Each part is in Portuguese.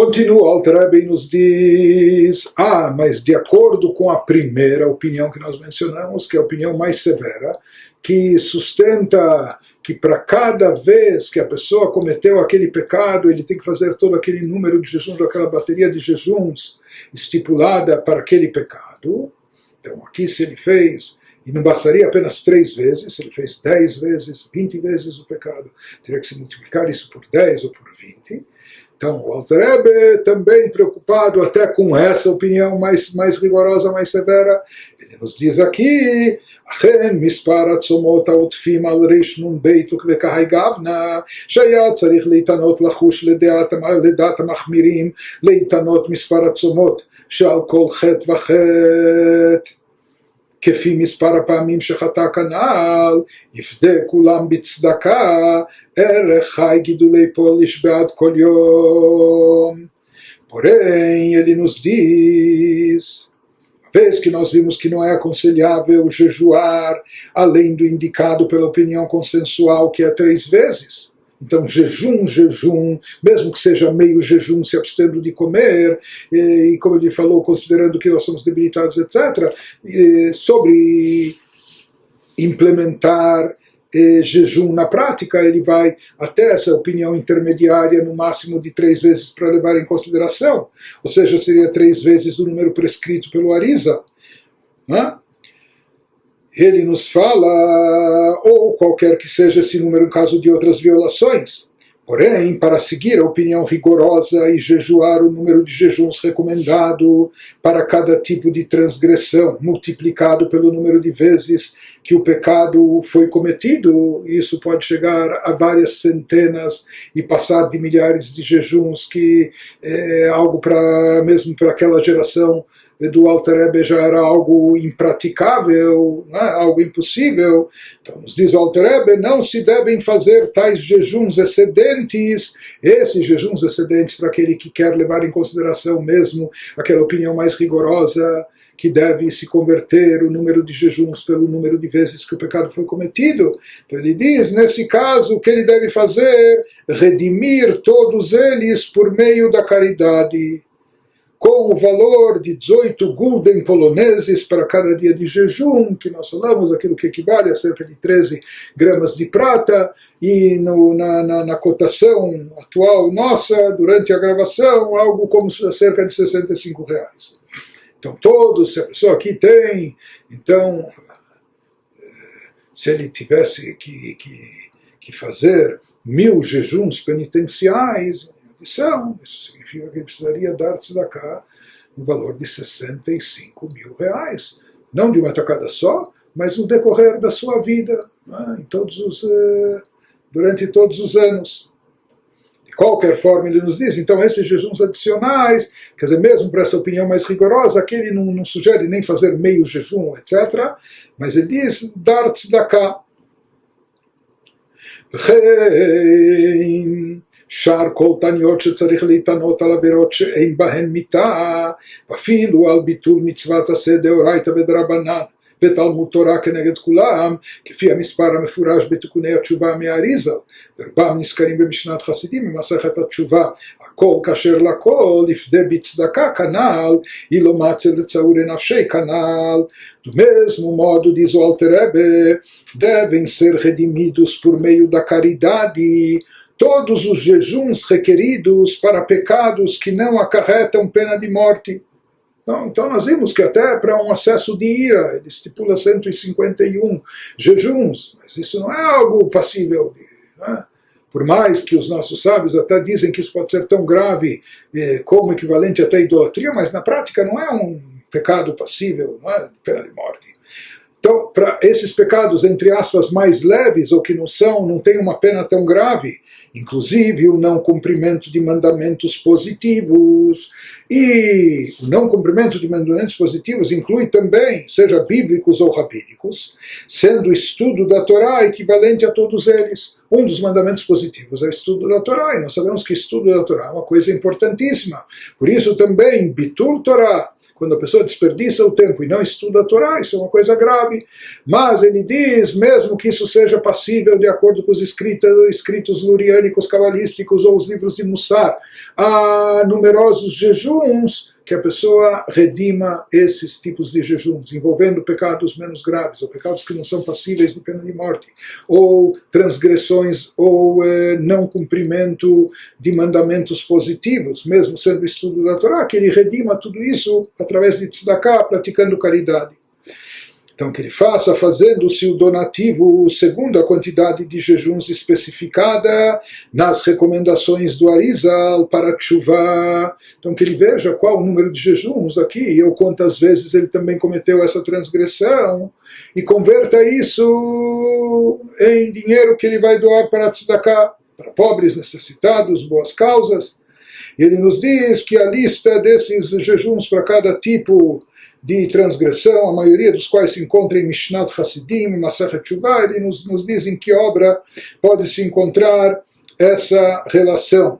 Continua, o Alter Rebbe e nos diz, mas de acordo com a primeira opinião que nós mencionamos, que é a opinião mais severa, que sustenta que para cada vez que a pessoa cometeu aquele pecado, ele tem que fazer todo aquele número de jejuns, aquela bateria de jejuns estipulada para aquele pecado. Então aqui se ele fez, e não bastaria apenas 3 vezes, se ele fez 10 vezes, 20 vezes o pecado, teria que se multiplicar isso por 10 ou por 20. Então, o Alter Rebbe, também preocupado até com essa opinião mais rigorosa, mais severa, ele nos diz aqui, אכן מספר הצומות העוטפים על ריש נ"ב וכהי גוונה, שהיה צריך להתענות לחוש לדעת המחמירים, להתענות מספר הצומות שעל כל חטא וחטא. כפי מספר הפעמים שחטא כנ"ל, יפדה כולם בצדקה, ערך חי גידולי פוליש בעד כל יום. Porém, ele nos diz, uma vez que nós vimos que não é aconselhável jejuar além do indicado pela opinião consensual, que é 3 vezes, então jejum, mesmo que seja meio jejum, se abstendo de comer, e como ele falou, considerando que nós somos debilitados, etc., sobre implementar jejum na prática, ele vai até essa opinião intermediária, no máximo de 3 vezes para levar em consideração, ou seja, seria 3 vezes o número prescrito pelo Arizal, né? Ele nos fala, ou qualquer que seja esse número em caso de outras violações. Porém, para seguir a opinião rigorosa e jejuar o número de jejuns recomendado para cada tipo de transgressão, multiplicado pelo número de vezes que o pecado foi cometido, isso pode chegar a várias centenas e passar de milhares de jejuns, que é algo mesmo para aquela geração do Alter Rebbe já era algo impraticável, né? Algo impossível. Então nos diz o Alter Rebbe, não se devem fazer tais jejuns excedentes, esses jejuns excedentes para aquele que quer levar em consideração mesmo aquela opinião mais rigorosa, que deve se converter o número de jejuns pelo número de vezes que o pecado foi cometido. Então ele diz, nesse caso, o que ele deve fazer? Redimir todos eles por meio da caridade, com o valor de 18 gulden poloneses para cada dia de jejum, que nós falamos, aquilo que equivale a cerca de 13 gramas de prata, e na cotação atual nossa, durante a gravação, algo como cerca de R$65. Então todos, se a pessoa aqui tem, então, se ele tivesse que fazer 1000 jejuns penitenciais, isso significa que ele precisaria dar tzedakah no valor de R$65.000, não de uma tacada só, mas no decorrer da sua vida, né, durante todos os anos. De qualquer forma, ele nos diz, então esses jejuns adicionais, quer dizer, mesmo para essa opinião mais rigorosa, aqui ele não sugere nem fazer meio jejum, etc., mas ele diz dar tzedakah. שאר כל תניות שצריך להתענות על עבירות שאין בהן מיתה, ואפילו על ביטול מצוות עשה דאורייתא ודרבנן בתלמוד תורה כנגד כולם, כפי המספר המפורש בתיקוני התשובה מהאריזל, ורובם נזכרים במשנת חסידים במסכת התשובה, הכל כשר לכל, יפדה בצדקה כנ"ל, אילו מצא לצעורי נפשי כנ"ל. Do mesmo modo, diz o Alter Rebbe, devem ser redimidos por meio da caridade todos os jejuns requeridos para pecados que não acarretam pena de morte. Então nós vimos que até para um acesso de ira, ele estipula 151 jejuns, mas isso não é algo passível, né? Por mais que os nossos sábios até dizem que isso pode ser tão grave como equivalente até à idolatria, mas na prática não é um pecado passível, não é, de pena de morte. Então, para esses pecados, entre aspas, mais leves, ou que não têm uma pena tão grave, inclusive o não cumprimento de mandamentos positivos, e o não cumprimento de mandamentos positivos inclui também, seja bíblicos ou rabínicos, sendo o estudo da Torá equivalente a todos eles. Um dos mandamentos positivos é o estudo da Torá, e nós sabemos que o estudo da Torá é uma coisa importantíssima. Por isso também, Bitul Torá, quando a pessoa desperdiça o tempo e não estuda a Torá, isso é uma coisa grave. Mas ele diz, mesmo que isso seja passível de acordo com os escritos luriânicos, cabalísticos ou os livros de Mussar, há numerosos jejuns, que a pessoa redima esses tipos de jejuns, envolvendo pecados menos graves, ou pecados que não são passíveis de pena de morte, ou transgressões, ou não cumprimento de mandamentos positivos, mesmo sendo estudo da Torá, que ele redima tudo isso através de tzedakah, praticando caridade. Então, que ele faça, fazendo-se o donativo segundo a quantidade de jejuns especificada nas recomendações do Arizal para Teshuvah. Então, que ele veja qual o número de jejuns aqui, ou quantas vezes ele também cometeu essa transgressão, e converta isso em dinheiro que ele vai doar para tzedakah, para pobres, necessitados, boas causas. E ele nos diz que a lista desses jejuns para cada tipo de transgressão, a maioria dos quais se encontra em Mishnat Hasidim, Masechet Teshuvah, ele nos diz em que obra pode-se encontrar essa relação.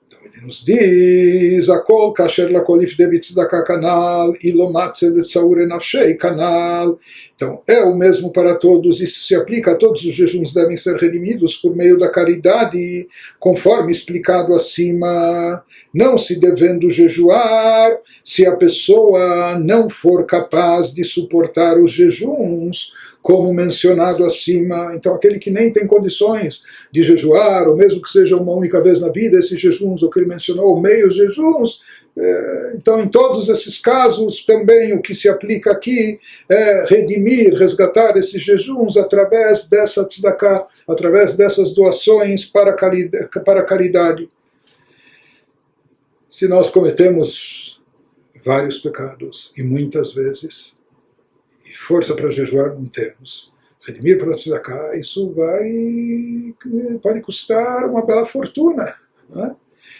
Então ele nos diz, Akol kasher lakolif debit tzedakah kanal, ilomatze letzaure nafshei kanal. Então é o mesmo para todos, isso se aplica a todos os jejuns, devem ser redimidos por meio da caridade, conforme explicado acima, não se devendo jejuar se a pessoa não for capaz de suportar os jejuns, como mencionado acima. Então aquele que nem tem condições de jejuar, ou mesmo que seja uma única vez na vida, esses jejuns, o que ele mencionou, meios jejuns, então em todos esses casos também o que se aplica aqui é redimir, resgatar esses jejuns através dessa tzedakah, através dessas doações para a caridade. Se nós cometemos vários pecados, e muitas vezes, e força para jejuar não temos, redimir para tzedakah, isso pode custar uma bela fortuna, não é?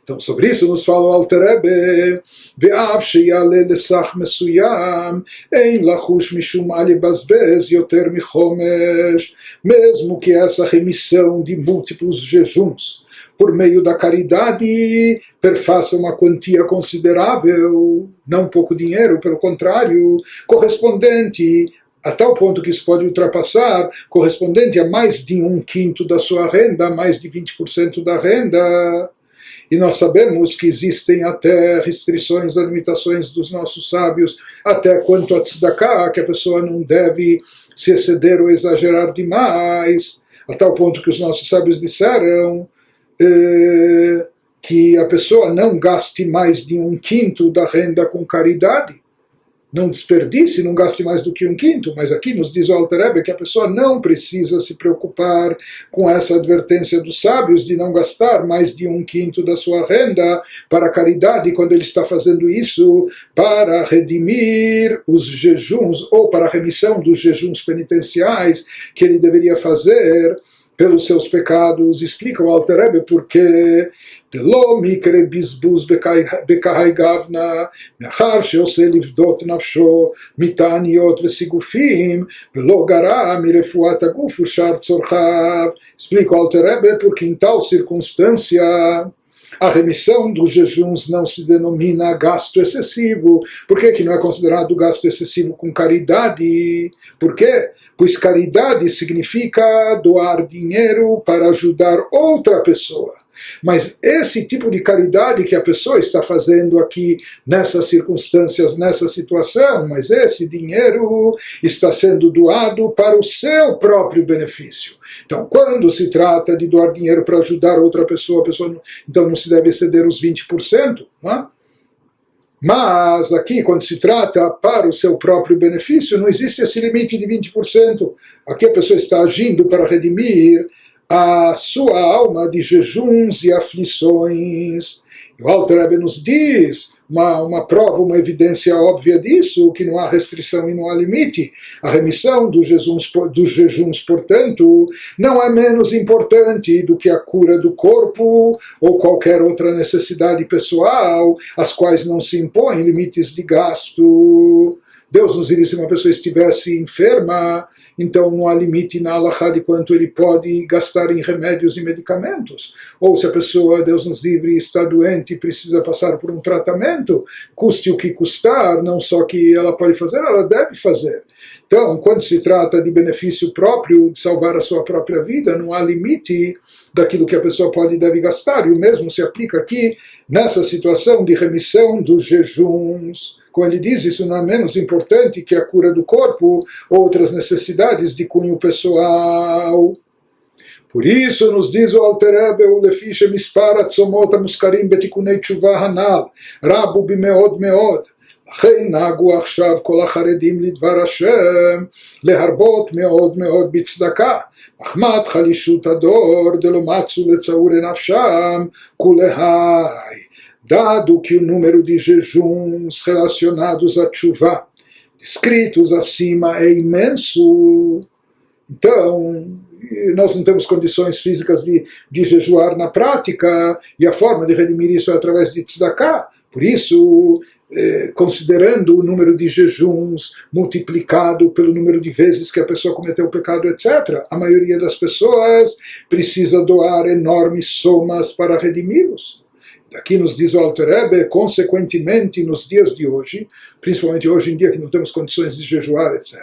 Então, sobre isso nos fala o Alter Rebbe, ve'av sheyale lesach mesuyam, ein lachush mishum al yebazbez yoter michomesh, mesmo que essa remissão de múltiplos jejuns por meio da caridade perfaça uma quantia considerável, não pouco dinheiro, pelo contrário, correspondente a tal ponto que isso pode ultrapassar, correspondente a mais de 1/5 da sua renda, mais de 20% da renda. E nós sabemos que existem até restrições, limitações dos nossos sábios, até quanto a tzedakah, que a pessoa não deve se exceder ou exagerar demais, a tal ponto que os nossos sábios disseram que a pessoa não gaste mais de 1/5 da renda com caridade, não desperdice, não gaste mais do que 1/5, mas aqui nos diz o Alter Rebbe que a pessoa não precisa se preocupar com essa advertência dos sábios de não gastar mais de 1/5 da sua renda para a caridade, quando ele está fazendo isso para redimir os jejuns, ou para a remissão dos jejuns penitenciais que ele deveria fazer pelos seus pecados. Explica o Alter Rebbe porque דלא מקרה בזבוז בקהי גוונה, מאחר שעושה לבדות נפשו מתעניות וסיגופים, ולא גרע מרפואת הגוף ושאר צורכיו. Explica o Alter Rebbe porque em tal circunstância a remissão dos jejuns não se denomina gasto excessivo. Por que não é considerado gasto excessivo com caridade? Por quê? Pois caridade significa doar dinheiro para ajudar outra pessoa. Mas esse tipo de caridade que a pessoa está fazendo aqui nessas circunstâncias, nessa situação, mas esse dinheiro está sendo doado para o seu próprio benefício. Então, quando se trata de doar dinheiro para ajudar outra pessoa, a pessoa então não se deve exceder os 20%, não é? Mas aqui, quando se trata para o seu próprio benefício, não existe esse limite de 20%. Aqui a pessoa está agindo para redimir a sua alma de jejuns e aflições. E o Alter Rebbe nos diz uma prova, uma evidência óbvia disso, que não há restrição e não há limite. A remissão dos jejuns, portanto, não é menos importante do que a cura do corpo ou qualquer outra necessidade pessoal, às quais não se impõem limites de gasto. Deus nos diria, se uma pessoa estivesse enferma, então não há limite na halakha de quanto ele pode gastar em remédios e medicamentos. Ou se a pessoa, Deus nos livre, está doente e precisa passar por um tratamento, custe o que custar, não só que ela pode fazer, ela deve fazer. Então, quando se trata de benefício próprio, de salvar a sua própria vida, não há limite daquilo que a pessoa pode e deve gastar. E o mesmo se aplica aqui nessa situação de remissão dos jejuns. Como ele diz, isso não é menos importante que a cura do corpo ou outras necessidades de cunho pessoal. Por isso nos diz o Alter Rebbe, לפי שמספר הצומות המוזכרים בתיקוני תשובה הנ"ל רבו במאוד מאוד. לכן נהגו עכשיו כל החרדים לדבר השם להרבות מאוד מאוד בצדקה, מחמת חלישות הדור דלא מצאו לצעור נפשם כולהי. Dado que o número de jejuns relacionados à tshuva descritos acima é imenso, então nós não temos condições físicas de jejuar na prática, e a forma de redimir isso é através de tzedakah. Por isso, considerando o número de jejuns multiplicado pelo número de vezes que a pessoa cometeu o pecado, etc., a maioria das pessoas precisa doar enormes somas para redimi-los. Daqui nos diz o Alter Rebbe, consequentemente, nos dias de hoje, principalmente hoje em dia que não temos condições de jejuar, etc.,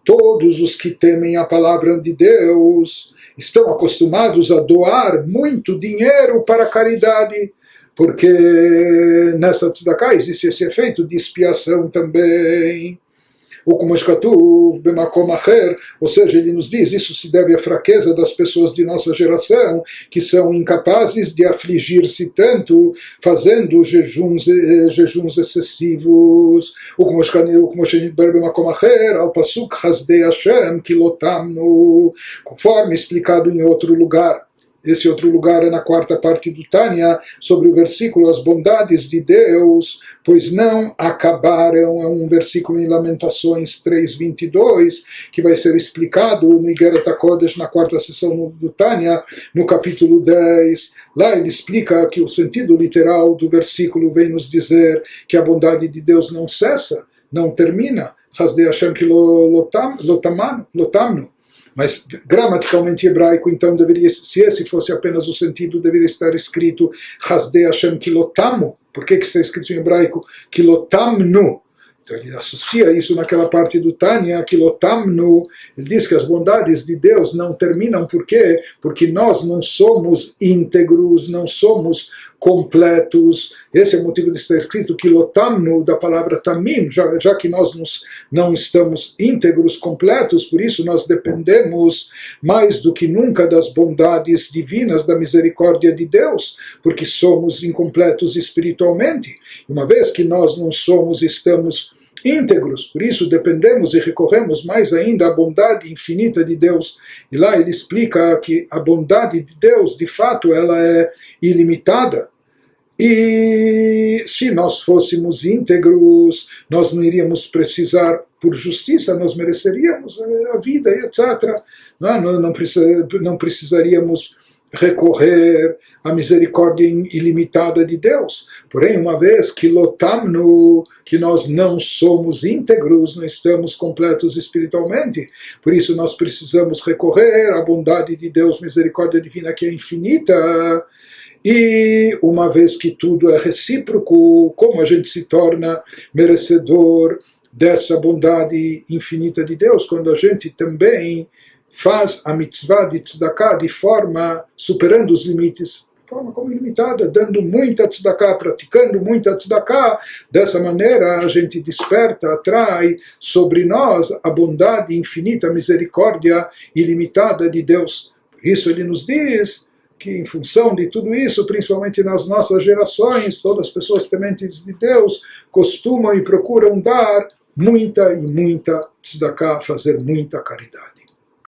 todos os que temem a palavra de Deus estão acostumados a doar muito dinheiro para a caridade, porque nessa tzedakah existe esse efeito de expiação também. Ou como Shkatuv, Bemakom Acher, ou seja, ele nos diz, isso se deve à fraqueza das pessoas de nossa geração, que são incapazes de afligir-se tanto, fazendo jejuns excessivos. Ou como Shkatuv, Bemakom Acher, Al Pasuk Hasdei Hashem, Kilotamnu, conforme explicado em outro lugar. Esse outro lugar é na quarta parte do Tânia, sobre o versículo As Bondades de Deus, pois não acabaram. É um versículo em Lamentações 3:22, que vai ser explicado no Igeret HaKodesh, na quarta sessão do Tânia, no capítulo 10. Lá ele explica que o sentido literal do versículo vem nos dizer que a bondade de Deus não cessa, não termina. Hasdei Hashem ki lotamnu. Mas gramaticalmente hebraico, então, deveria, se esse fosse apenas o sentido, deveria estar escrito Hasdei Hashem kilotamu. Por que está escrito em hebraico kilotamnu? Então ele associa isso naquela parte do Tânia, kilotamnu. Ele diz que as bondades de Deus não terminam. Por quê? Porque nós não somos íntegros, não somos completos. Esse é o motivo de estar escrito kilotamnu, da palavra tamim, já que nós não estamos íntegros, completos, por isso nós dependemos mais do que nunca das bondades divinas, da misericórdia de Deus, porque somos incompletos espiritualmente. Uma vez que nós não somos, estamos íntegros, por isso dependemos e recorremos mais ainda à bondade infinita de Deus. E lá ele explica que a bondade de Deus, de fato, ela é ilimitada. E se nós fôssemos íntegros, nós não iríamos precisar, por justiça, nós mereceríamos a vida, etc. Não precisaríamos recorrer à misericórdia ilimitada de Deus. Porém, uma vez que lotamnu, que nós não somos íntegros, não estamos completos espiritualmente, por isso nós precisamos recorrer à bondade de Deus, misericórdia divina que é infinita. E uma vez que tudo é recíproco, como a gente se torna merecedor dessa bondade infinita de Deus, quando a gente também faz a mitzvah de tzedakah de forma superando os limites, de forma como ilimitada, dando muita tzedakah, praticando muita tzedakah. Dessa maneira a gente desperta, atrai sobre nós a bondade infinita, a misericórdia ilimitada de Deus. Por isso ele nos diz que em função de tudo isso, principalmente nas nossas gerações, todas as pessoas tementes de Deus costumam e procuram dar muita e muita tzedakah, fazer muita caridade.